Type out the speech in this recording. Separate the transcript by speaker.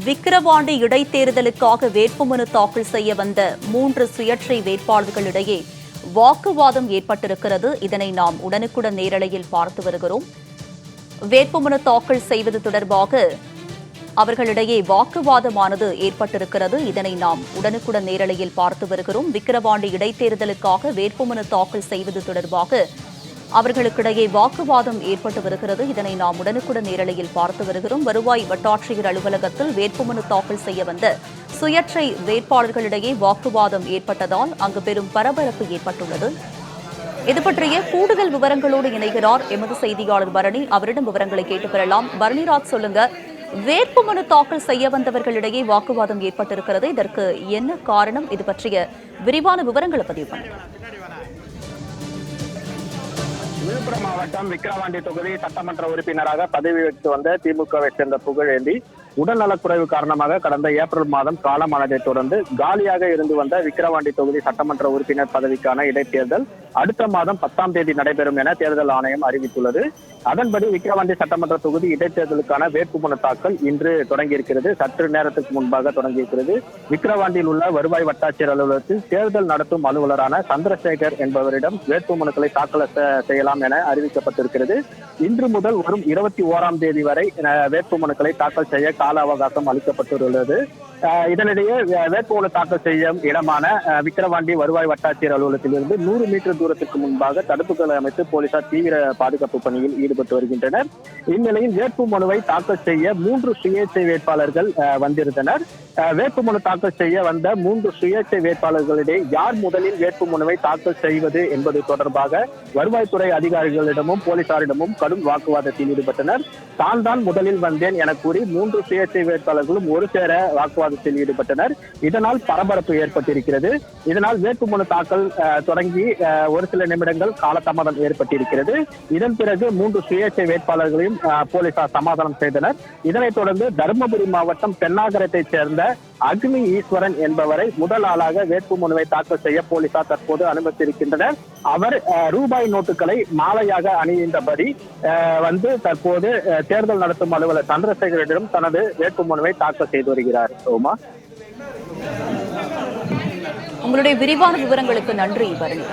Speaker 1: விக்கிரவாண்டி இடைத்தேர்தலுக்காக வேட்புமனு தாக்கல் செய்ய வந்த 3 சுயேட்சை வேட்பாளர்களிடையே வாக்குவாதம் ஏற்பட்டிருக்கிறது. இதனை நாம் உடனுக்குடன் நேரலையில் பார்த்து வருகிறோம். வேட்புமனு தாக்கல் செய்வது தொடர்பாக அவர்களிடையே வாக்குவாதமானது ஏற்பட்டிருக்கிறது. இதனை நாம் உடனுக்குடன் நேரலையில் பார்த்து வருகிறோம். விக்கிரவாண்டி இடைத்தேர்தலுக்காக வேட்புமனு தாக்கல் செய்வது தொடர்பாக அவர்களுக்கிடையே வாக்குவாதம் ஏற்பட்டு வருகிறது. இதனை நாம் உடனுக்குடன் நேரலையில் பார்த்து வருகிறோம். வருவாய் வட்டாட்சியர் அலுவலகத்தில் வேட்புமனு தாக்கல் செய்ய வந்த சுயேட்சை வேட்பாளர்களிடையே வாக்குவாதம் ஏற்பட்டதால் அங்கு பெரும் பரபரப்பு ஏற்பட்டுள்ளது. இது பற்றிய கூடுதல் விவரங்களோடு இணைகிறார் எமது செய்தியாளர் பரணி. அவரிடம் விவரங்களை கேட்டு பெறலாம். பரணிராஜ், சொல்லுங்க, வேட்புமனு தாக்கல் செய்ய வந்தவர்களிடையே வாக்குவாதம் ஏற்பட்டிருக்கிறது. இதற்கு என்ன காரணம்? இது பற்றிய விரிவான விவரங்களை பதிவு பண்ணுங்க.
Speaker 2: விழுப்புரம் மாவட்டம் விக்கிரவாண்டி தொகுதி சட்டமன்ற உறுப்பினராக பதவி வகித்து வந்த திமுகவை சேர்ந்த புகழேந்தி உடல்நலக்குறைவு காரணமாக கடந்த ஏப்ரல் மாதம் காலமானதை தொடர்ந்து காலியாக இருந்து வந்த விக்கிரவாண்டி தொகுதி சட்டமன்ற உறுப்பினர் பதவிக்கான இடைத்தேர்தல் அடுத்த மாதம் 10ஆம் தேதி நடைபெறும் என தேர்தல் ஆணையம் அறிவித்துள்ளது. அதன்படி விக்கிரவாண்டி சட்டமன்ற தொகுதி இடைத்தேர்தலுக்கான வேட்புமனு தாக்கல் இன்று தொடங்கியிருக்கிறது. சற்று நேரத்துக்கு முன்பாக தொடங்கியிருக்கிறது. விக்கிரவாண்டியில் உள்ள வருவாய் வட்டாட்சியர் அலுவலகத்தில் தேர்தல் நடத்தும் அலுவலரான சந்திரசேகர் என்பவரிடம் வேட்புமனுக்களை தாக்கல் செய்யலாம் என அறிவிக்கப்பட்டிருக்கிறது. இன்று முதல் வரும் 21ஆம் தேதி வரை வேட்புமனுக்களை தாக்கல் செய்ய கால அவகாசம் அளிக்கப்பட்டுள்ளது. இதனிடையே வேட்புமனு தாக்கல் செய்யும் இடமான விக்கிரவாண்டி வருவாய் வட்டாட்சியர் அலுவலகத்திலிருந்து 100 மீட்டர் தூரத்துக்கு முன்பாக தடுப்புகளை அமைத்து போலீசார் தீவிர பாதுகாப்பு பணியில் ஈடுபட்டு வருகின்றனர். இந்நிலையில் வேட்புமனுவை தாக்கல் செய்ய 3 சுயேட்சை வேட்பாளர்கள் வந்திருந்தனர். வேட்புமனு தாக்கல் செய்ய வந்த 3 சுயேட்சை வேட்பாளர்களிடையே யார் முதலில் வேட்புமனுவை தாக்கல் செய்வது என்பது தொடர்பாக வருவாய்த்துறை அதிகாரிகளிடமும் போலீசாரிடமும் கடும் வாக்குவாதத்தில் ஈடுபட்டனர். தான் முதலில் வந்தேன் என கூறி 3 சுயேட்சை வேட்பாளர்களும் ஒரு சேர வாக்குவாதத்தில் ஈடுபட்டனர். இதனால் பரபரப்பு ஏற்பட்டிருக்கிறது. இதனால் வேட்புமனு தாக்கல் தொடங்கி ஒரு சில நிமிடங்கள் காலதாமதம் ஏற்பட்டிருக்கிறது. இதன் பிறகு 3 சுயேட்சை வேட்பாளர்களையும் போலீசார் சமாதானம் செய்தனர். இதனைத் தொடர்ந்து தருமபுரி மாவட்டம் பெண்ணாகரத்தை சேர்ந்த அக்னி ஈஸ்வரன் என்பவரை முதல் ஆளாக வேட்புமனுவை தாக்கல் செய்ய போலீசார் தற்போது அனுமதித்திருக்கின்றனர். அவர் ரூபாய் நோட்டுகளை மாலையாக அணிந்தபடி வந்து தற்போது தேர்தல் நடத்தும் அலுவலர் சந்திரசேகரிடம் தனது வேட்புமனுவை தாக்கல் செய்து வருகிறார். ஓமா,
Speaker 1: உங்களுடைய விரிவான விவரங்களுக்கு நன்றி பரணி.